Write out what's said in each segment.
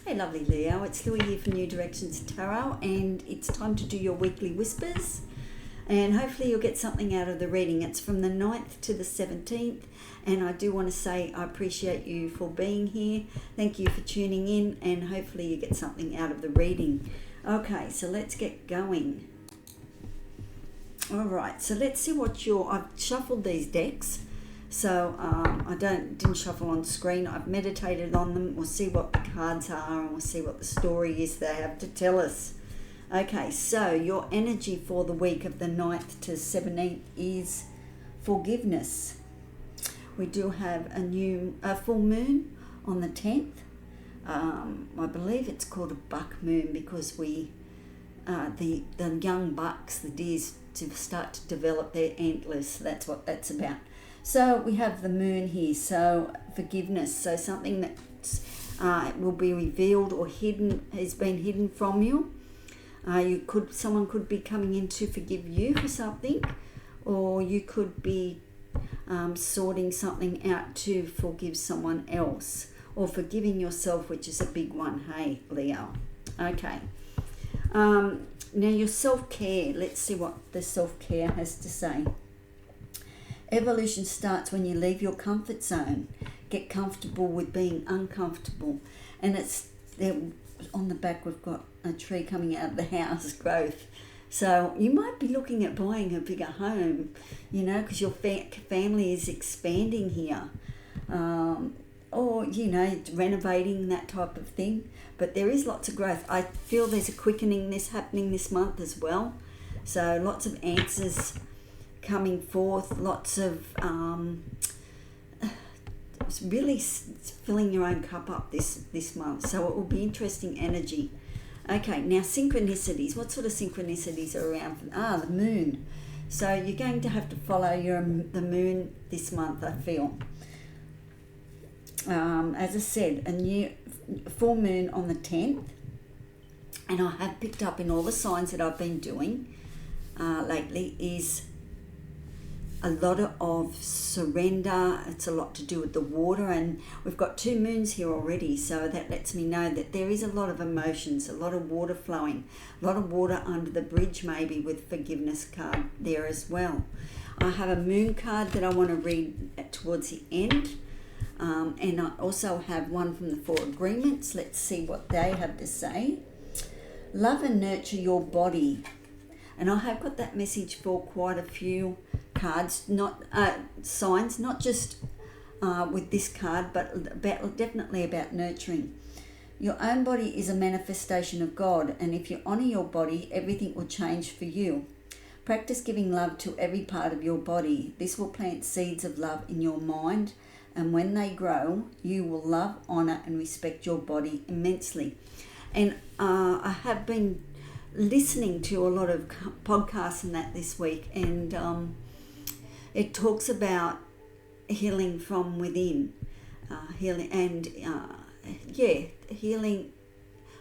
Hey lovely Leo, it's Louie here from New Directions Tarot, and it's time to do your weekly whispers, and hopefully you'll get something out of the reading. It's from the 9th to the 17th, and I do want to say I appreciate you for being here. Thank you for tuning in, and hopefully you get something out of the reading. Okay, so let's get going. Alright, so let's see what I've shuffled these decks. So I didn't shuffle on screen. I've meditated on them. We'll see what the cards are, and we'll see what the story is they have to tell us. Okay, so your energy for the week of the 9th to 17th is forgiveness. We do have a full moon on the 10th. I believe it's called a buck moon because the young bucks, the deers, to start to develop their antlers. That's what that's about. So we have the moon here, so forgiveness, so something that will be revealed or hidden, has been hidden from you. Someone could be coming in to forgive you for something, or you could be sorting something out to forgive someone else, or forgiving yourself, which is a big one, hey Leo. Okay. Now your self-care, let's see what the self-care has to say. Evolution starts when you leave your comfort zone. Get comfortable with being uncomfortable. And it's there on the back, we've got a tree coming out of the house, growth. So you might be looking at buying a bigger home, because your family is expanding here. Or, renovating, that type of thing. But there is lots of growth. I feel there's a quickening happening this month as well. So lots of answers coming forth, lots of really filling your own cup up this month. So it will be interesting energy. Okay, now synchronicities. What sort of synchronicities are around? The moon. So you're going to have to follow the moon this month, I feel. As I said, a full moon on the 10th, and I have picked up in all the signs that I've been doing lately is a lot of surrender. It's a lot to do with the water, and we've got 2 moons here already, so that lets me know that there is a lot of emotions, a lot of water flowing, a lot of water under the bridge, maybe with forgiveness card there as well. I have a moon card that I want to read towards the end. And I also have one from the 4 agreements. Let's see what they have to say. Love and nurture your body. And I have got that message for quite a few cards, not signs, not just with this card, but definitely about nurturing. Your own body is a manifestation of God, and if you honor your body, everything will change for you. Practice giving love to every part of your body. This will plant seeds of love in your mind, and when they grow, you will love, honor, and respect your body immensely. And I have been listening to a lot of podcasts and that this week, and it talks about healing from within, healing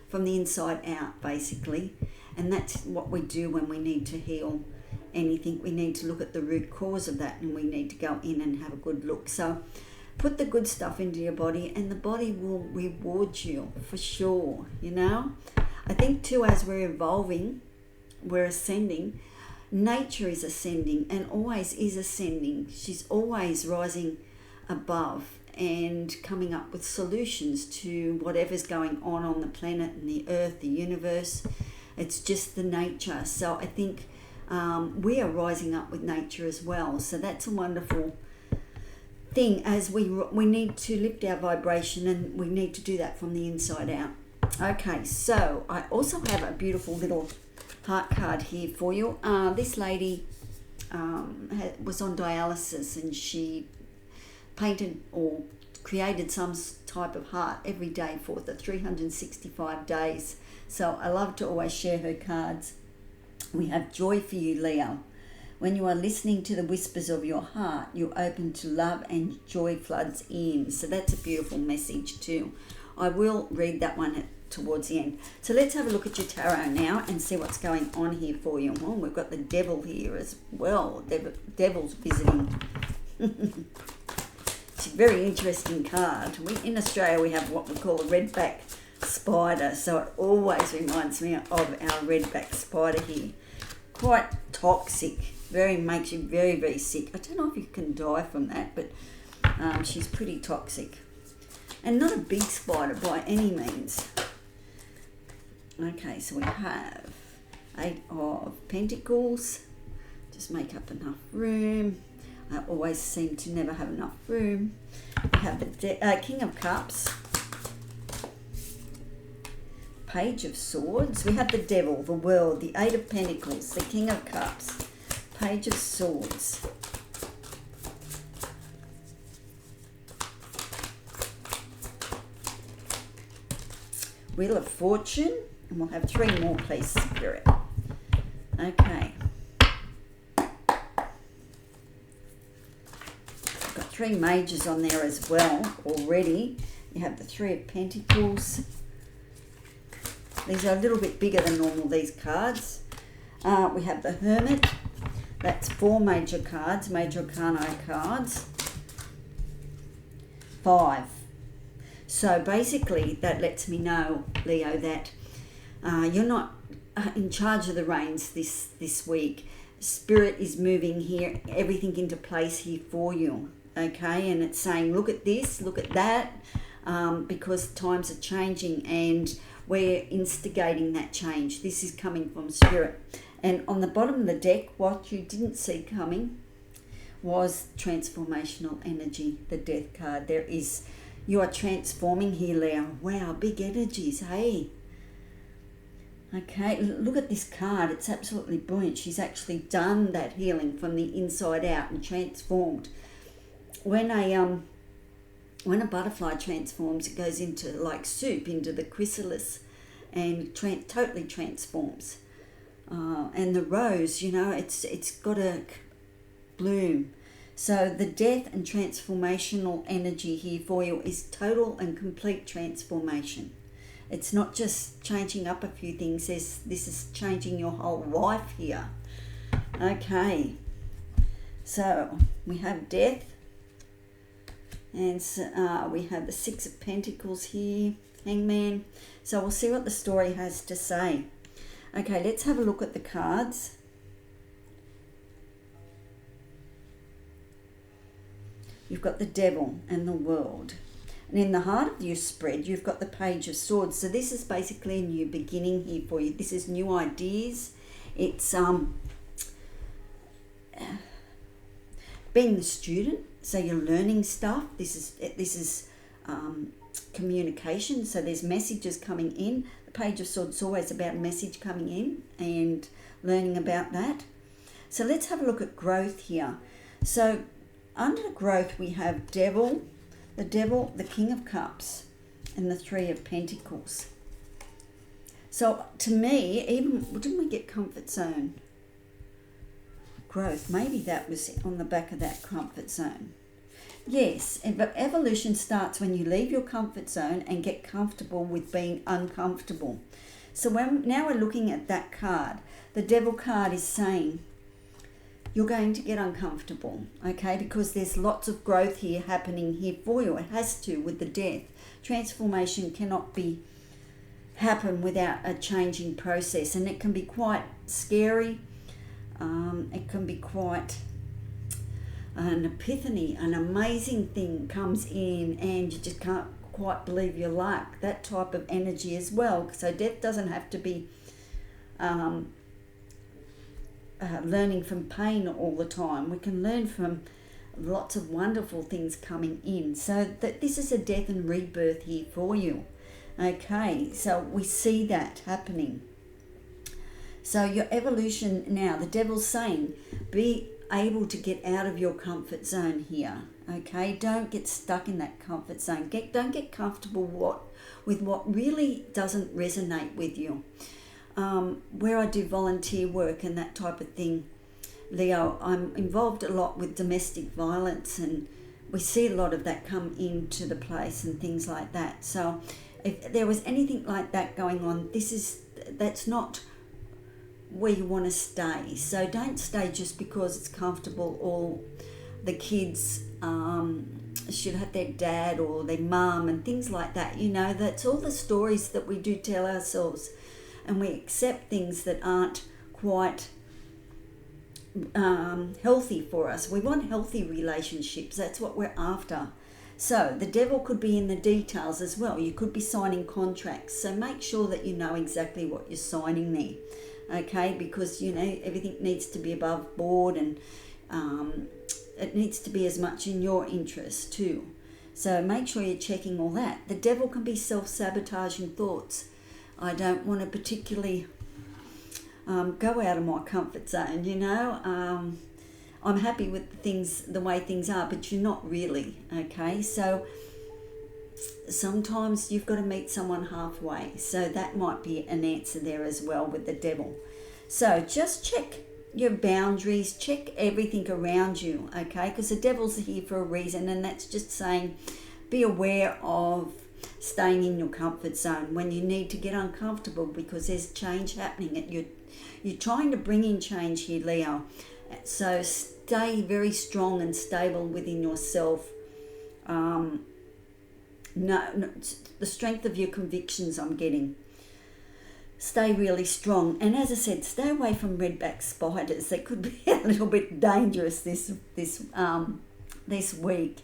from the inside out, basically. And that's what we do when we need to heal anything. We need to look at the root cause of that, and we need to go in and have a good look. So put the good stuff into your body, and the body will reward you for sure, I think too, as we're evolving, we're ascending. Nature is ascending and always is ascending. She's always rising above and coming up with solutions to whatever's going on the planet and the earth, the universe. It's just the nature. So I think we are rising up with nature as well. So that's a wonderful thing, as we need to lift our vibration, and we need to do that from the inside out. Okay, so I also have a beautiful little heart card here for you. This lady was on dialysis, and she painted or created some type of heart every day for the 365 days. So I love to always share her cards. We have joy for you, Leo. When you are listening to the whispers of your heart, you're open to love and joy floods in. So that's a beautiful message too. I will read that one towards the end. So let's have a look at your tarot now and see what's going on here for you. Well, we've got the devil here as well. Devil's visiting. It's a very interesting card. In Australia we have what we call a redback spider, so it always reminds me of our redback spider here. Quite toxic, makes you very, very sick. I don't know if you can die from that, but she's pretty toxic. And not a big spider by any means. Okay, so we have 8 of Pentacles. Just make up enough room. I always seem to never have enough room. We have the King of Cups. Page of Swords. We have the Devil, the World, the 8 of Pentacles, the King of Cups, Page of Swords. Wheel of Fortune, and we'll have 3 more, please, Spirit. Okay. Got 3 Mages on there as well already. You have the 3 of Pentacles. These are a little bit bigger than normal, these cards. We have the Hermit. That's 4 major cards, major arcana cards. 5. So basically that lets me know, Leo, that you're not in charge of the reins this week. Spirit is moving here, everything into place here for you. Okay, and it's saying, look at this, look at that, because times are changing and we're instigating that change. This is coming from Spirit. And on the bottom of the deck, what you didn't see coming was transformational energy, the Death card. You are transforming here, Leo. Wow, big energies, hey? Okay, look at this card. It's absolutely brilliant. She's actually done that healing from the inside out and transformed. When a butterfly transforms, it goes into like soup, into the chrysalis, and totally transforms. And the rose, it's got a bloom. So the death and transformational energy here for you is total and complete transformation. It's not just changing up a few things. This is changing your whole life here. Okay. So we have death. And we have the 6 of Pentacles here, Hangman. So we'll see what the story has to say. Okay, let's have a look at the cards. You've got the Devil and the World. And in the heart of your spread, you've got the Page of Swords. So this is basically a new beginning here for you. This is new ideas. It's being the student. So you're learning stuff. This is communication. So there's messages coming in. The Page of Swords is always about a message coming in and learning about that. So let's have a look at growth here. So under growth, we have Devil, the King of Cups, and the 3 of Pentacles. So to me, didn't we get comfort zone? Growth, maybe that was on the back of that comfort zone. Yes, but evolution starts when you leave your comfort zone and get comfortable with being uncomfortable. So now we're looking at that card. The Devil card is saying, you're going to get uncomfortable, okay, because there's lots of growth here happening here for you. It has to with the death. Transformation cannot happen without a changing process, and it can be quite scary. It can be quite an epiphany, an amazing thing comes in and you just can't quite believe your luck. That type of energy as well. So death doesn't have to be learning from pain all the time. We can learn from lots of wonderful things coming in. So that this is a death and rebirth here for you. Okay, so we see that happening. So your evolution now, the Devil's saying, be able to get out of your comfort zone here. Okay, don't get stuck in that comfort zone. Don't get comfortable with what really doesn't resonate with you. Where I do volunteer work and that type of thing, Leo, I'm involved a lot with domestic violence, and we see a lot of that come into the place and things like that. So if there was anything like that going on, that's not where you want to stay. So don't stay just because it's comfortable, or the kids should have their dad or their mum and things like that. You know, that's all the stories that we do tell ourselves, and we accept things that aren't quite healthy for us. We want healthy relationships. That's what we're after. So the devil could be in the details as well. You could be signing contracts. So make sure that you know exactly what you're signing there. Okay, because you know everything needs to be above board, and it needs to be as much in your interest too. So make sure you're checking all that. The devil can be self-sabotaging thoughts. I don't want to particularly go out of my comfort zone, you know. I'm happy with the way things are, but you're not really, okay? So sometimes you've got to meet someone halfway. So that might be an answer there as well with the devil. So just check your boundaries, check everything around you, okay? Because the devil's here for a reason, and that's just saying be aware of staying in your comfort zone when you need to get uncomfortable, because there's change happening. You're trying to bring in change here, Leo. So stay very strong and stable within yourself. No, the strength of your convictions I'm getting. Stay really strong. And as I said, stay away from redback spiders. They could be a little bit dangerous this week.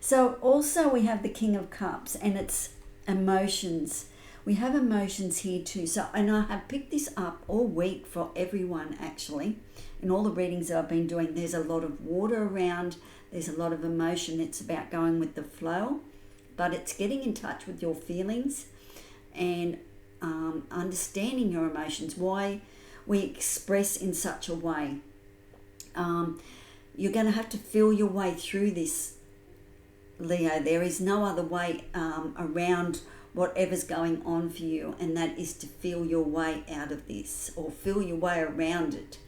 So also we have the King of Cups, and it's emotions. We have emotions here too. So, and I have picked this up all week for everyone actually. In all the readings that I've been doing, there's a lot of water around. There's a lot of emotion. It's about going with the flow, but it's getting in touch with your feelings and understanding your emotions, why we express in such a way. You're going to have to feel your way through this, Leo. There is no other way around whatever's going on for you, and that is to feel your way out of this, or feel your way around it.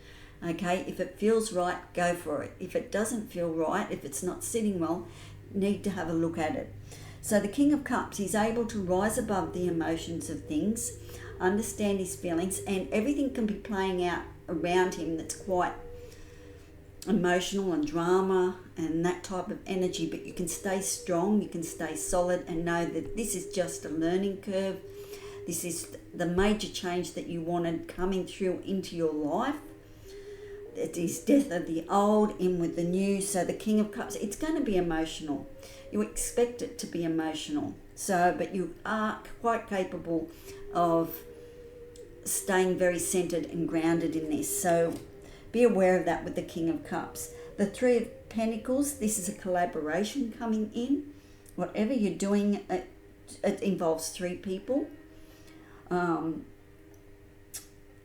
Okay, if it feels right, go for it. If it doesn't feel right, if it's not sitting well, need to have a look at it. So the King of Cups, he's able to rise above the emotions of things, understand his feelings, and everything can be playing out around him that's quite emotional and drama and that type of energy, but you can stay strong, you can stay solid, and know that this is just a learning curve. This is the major change that you wanted coming through into your life. It is death of the old, in with the new. So the King of Cups, it's going to be emotional. You expect it to be emotional. So, but you are quite capable of staying very centered and grounded in this. So be aware of that with the King of Cups. The Three of Pentacles, this is a collaboration coming in. Whatever you're doing, it involves three people.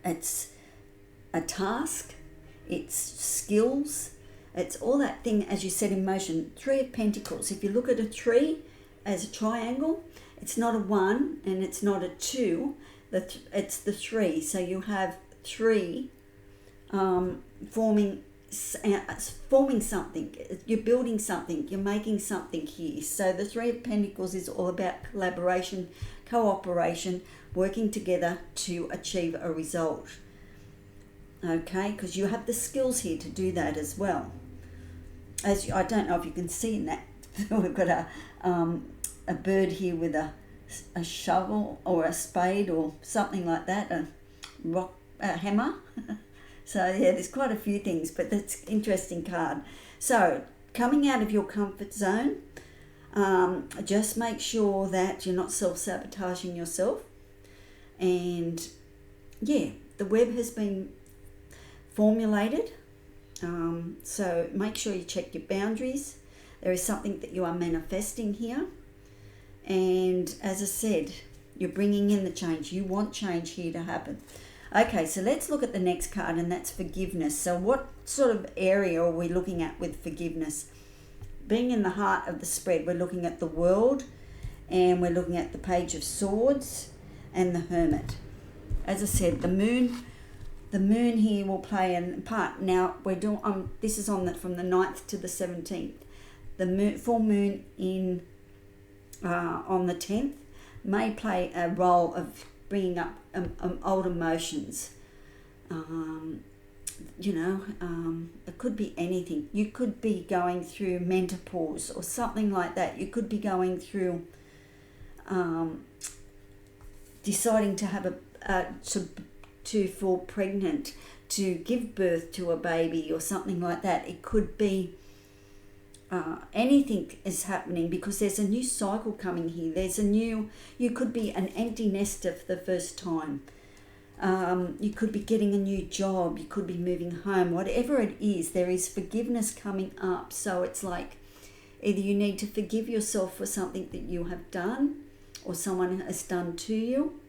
It's a task. It's skills, it's all that thing, as you said, in motion. Three of Pentacles, if you look at a three as a triangle, it's not a one and it's not a two, it's the three. So you have three forming something, you're building something, you're making something here. So the Three of Pentacles is all about collaboration, cooperation, working together to achieve a result. Okay, because you have the skills here to do that as well. I don't know if you can see in that, we've got a bird here with a shovel or a spade or something like that, a hammer. So yeah, there's quite a few things, but that's an interesting card. So coming out of your comfort zone, just make sure that you're not self-sabotaging yourself. And yeah, the web has been formulated, so make sure you check your boundaries. There is something that you are manifesting here, and as I said, you're bringing in the change. You want change here to happen. Okay, so let's look at the next card, and that's forgiveness. So what sort of area are we looking at with forgiveness? Being in the heart of the spread, we're looking at the World, and we're looking at the Page of Swords and the Hermit. As I said, the moon here will play a part. Now we're doing this is from the 9th to the 17th. The full moon in on the 10th may play a role of bringing up old emotions, it could be anything. You could be going through menopause or something like that. You could be going through deciding to have to fall pregnant, to give birth to a baby or something like that. It could be anything is happening, because there's a new cycle coming here. You could be an empty nester for the first time. You could be getting a new job. You could be moving home. Whatever it is, there is forgiveness coming up. So it's like either you need to forgive yourself for something that you have done or someone has done to you,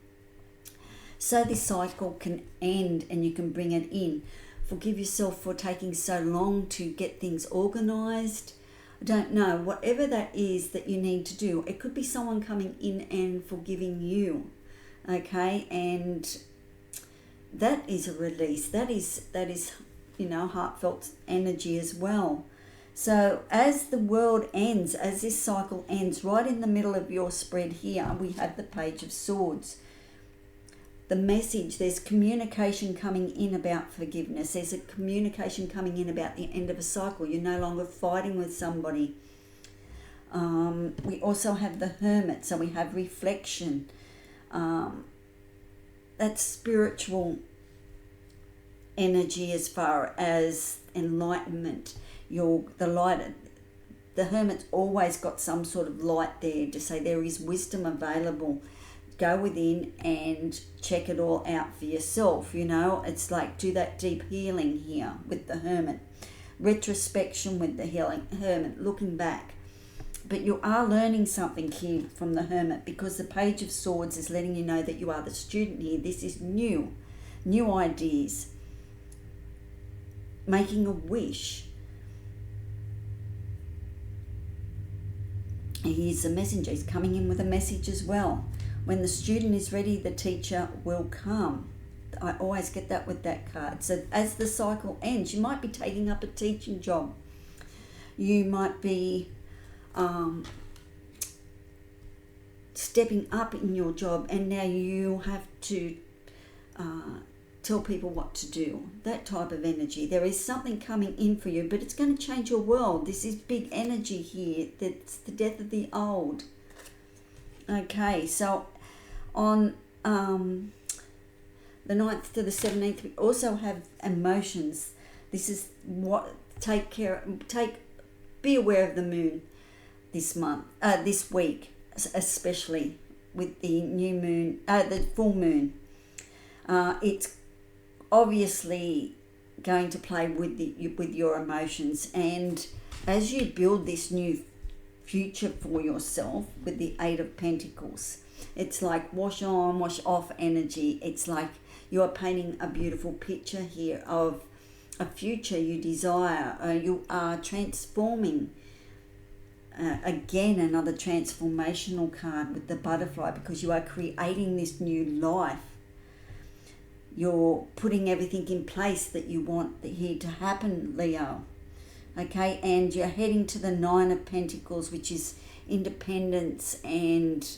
so this cycle can end and you can bring it in. Forgive yourself for taking so long to get things organised. I don't know, whatever that is that you need to do. It could be someone coming in and forgiving you, okay? And that is a release. That is heartfelt energy as well. So as the world ends, as this cycle ends, right in the middle of your spread here, we have the Page of Swords. The message, there's communication coming in about forgiveness. There's a communication coming in about the end of a cycle. You're no longer fighting with somebody. We also have the Hermit, so we have reflection. That's spiritual energy as far as enlightenment. The Hermit's always got some sort of light there to say there is wisdom available. Go within and check it all out for yourself. It's like do that deep healing here with the Hermit. Retrospection with the Hermit, looking back. But you are learning something here from the Hermit, because the Page of Swords is letting you know that you are the student here. This is new ideas, making a wish. And here's the messenger. He's coming in with a message as well. When the student is ready, the teacher will come. I always get that with that card. So as the cycle ends, you might be taking up a teaching job. You might be stepping up in your job, and now you have to tell people what to do. That type of energy. There is something coming in for you, but it's going to change your world. This is big energy here. That's the death of the old. Okay, so on the 9th to the 17th, we also have emotions. This is what be aware of the moon this week, especially with the new moon, the full moon. It's obviously going to play with your emotions, and as you build this new future for yourself with the 8 of Pentacles, it's like wash on, wash off energy. It's like you are painting a beautiful picture here of a future you desire. You are transforming. Again, another transformational card with the butterfly, because you are creating this new life. You're putting everything in place that you want here to happen, Leo. Okay, and you're heading to the 9 of Pentacles, which is independence and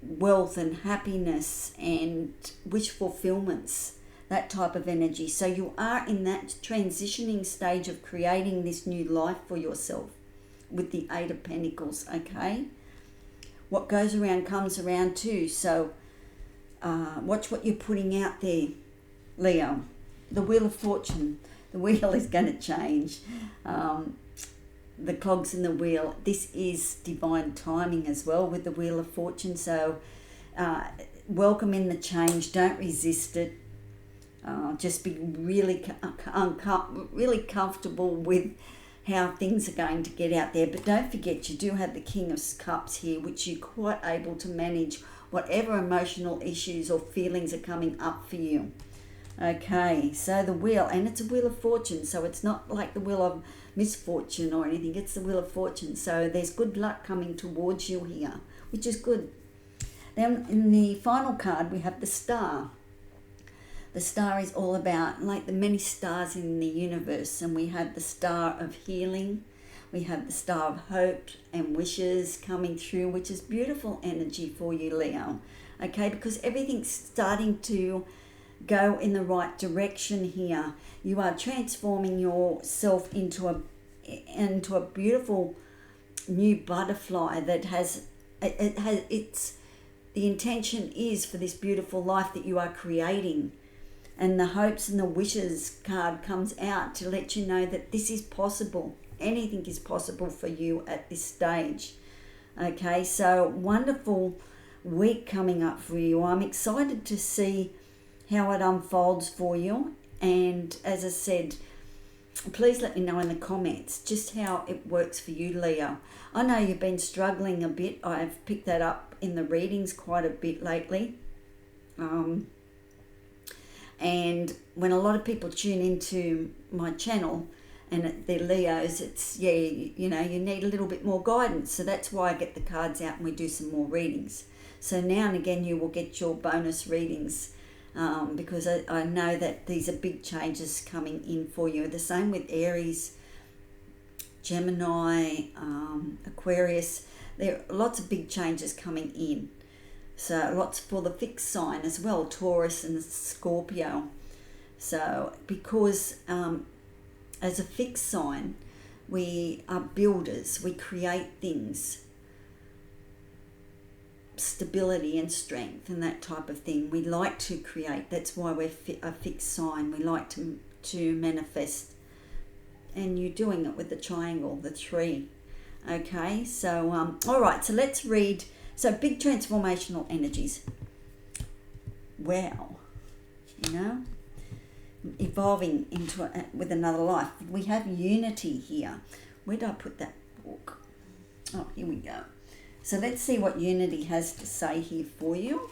wealth and happiness and wish fulfillments, that type of energy. So you are in that transitioning stage of creating this new life for yourself with the 8 of Pentacles, okay? What goes around comes around too. So watch what you're putting out there, Leo. The Wheel of Fortune. The wheel is going to change. The clogs in the wheel. This is divine timing as well with the Wheel of Fortune. So welcome in the change. Don't resist it. Just be really comfortable with how things are going to get out there. But don't forget, you do have the King of Cups here, which you're quite able to manage whatever emotional issues or feelings are coming up for you. Okay, so the wheel, and it's a Wheel of Fortune, so it's not like the Wheel of Misfortune or anything, it's the Wheel of Fortune. So there's good luck coming towards you here, which is good. Then in the final card, we have the Star. The star is all about like the many stars in the universe, and we have the star of healing, we have the star of hope and wishes coming through, which is beautiful energy for you, Leo. Okay, because everything's starting to go in the right direction here. You are transforming yourself into a beautiful new butterfly that has the intention is for this beautiful life that you are creating. And the hopes and the wishes card comes out to let you know that this is possible. Anything is possible for you at this stage. Okay, so wonderful week coming up for you. I'm excited to see how it unfolds for you. And as I said, please let me know in the comments just how it works for you, Leo. I know you've been struggling a bit. I've picked that up in the readings quite a bit lately. And when a lot of people tune into my channel and they're Leos, it's, you need a little bit more guidance. So that's why I get the cards out and we do some more readings. So now and again you will get your bonus readings because I know that these are big changes coming in for you. The same with Aries, Gemini, Aquarius. There are lots of big changes coming in. So lots for the fixed sign as well, Taurus and Scorpio. So because as a fixed sign, we are builders. We create things, stability and strength and that type of thing. We like to create. That's why we're a fixed sign. We like to manifest. And you're doing it with the triangle, the 3. Okay, so all right, so let's read. So big transformational energies. Wow, evolving into with another life. We have unity here. Where did I put that book? Oh, here we go. So let's see what unity has to say here for you.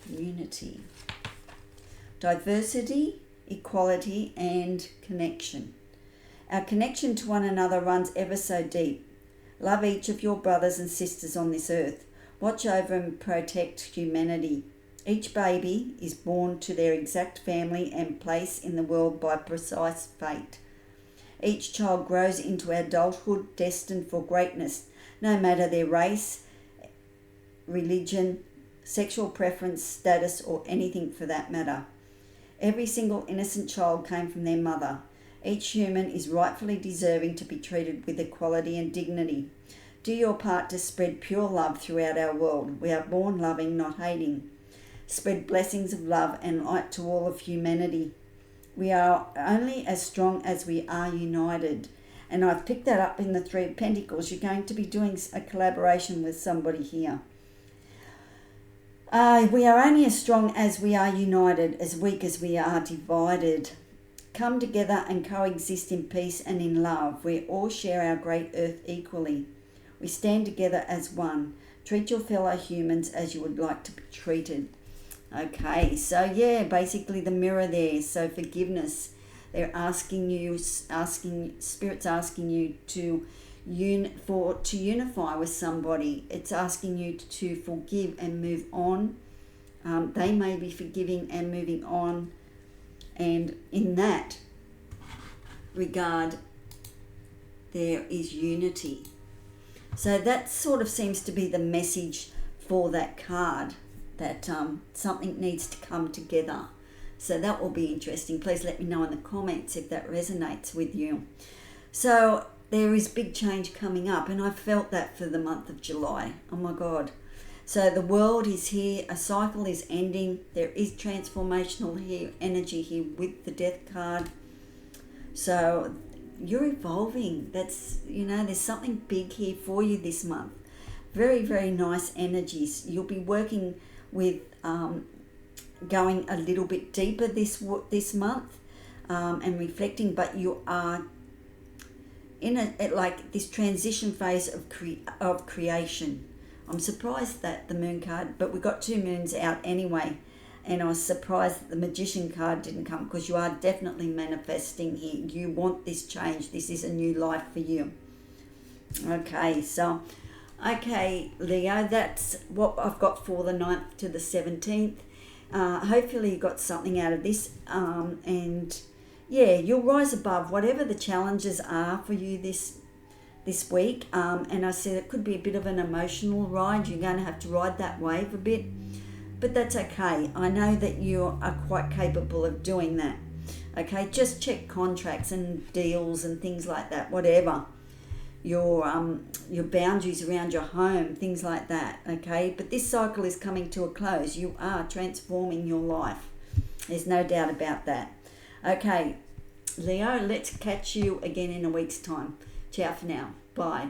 Unity. Diversity, equality, and connection. Our connection to one another runs ever so deep. Love each of your brothers and sisters on this earth. Watch over and protect humanity. Each baby is born to their exact family and place in the world by precise fate. Each child grows into adulthood destined for greatness, no matter their race, religion, sexual preference, status, or anything for that matter. Every single innocent child came from their mother. Each human is rightfully deserving to be treated with equality and dignity. Do your part to spread pure love throughout our world. We are born loving, not hating. Spread blessings of love and light to all of humanity. We are only as strong as we are united. And I've picked that up in the 3 of Pentacles. You're going to be doing a collaboration with somebody here. We are only as strong as we are united, as weak as we are divided. Come together and coexist in peace and in love. We all share our great earth equally. We stand together as one. Treat your fellow humans as you would like to be treated. Okay, so yeah, basically the mirror there. So forgiveness. They're Spirit's asking you to unify with somebody. It's asking you to forgive and move on. They may be forgiving and moving on. And in that regard, there is unity. So that sort of seems to be the message for that card, that something needs to come together. So that will be interesting. Please let me know in the comments if that resonates with you. So there is big change coming up, and I felt that for the month of July. Oh my God. So the world is here, a cycle is ending. There is transformational energy here with the Death card. So you're evolving. That's, there's something big here for you this month. Very, very nice energies. You'll be working with going a little bit deeper this month and reflecting, but you are in this transition phase of creation. I'm surprised that the moon card, but we got 2 moons out anyway, and I was surprised that the magician card didn't come, because you are definitely manifesting here. You want this change. This is a new life for you. Okay, so Leo, that's what I've got for the 9th to the 17th. Hopefully you got something out of this, and yeah, you'll rise above whatever the challenges are for you this this week, and I said it could be a bit of an emotional ride. You're going to have to ride that wave a bit, but that's okay. I know that you are quite capable of doing that. Okay, just check contracts and deals and things like that, whatever. Your boundaries around your home, things like that, okay? But this cycle is coming to a close. You are transforming your life. There's no doubt about that. Okay, Leo, let's catch you again in a week's time. Ciao for now. Bye.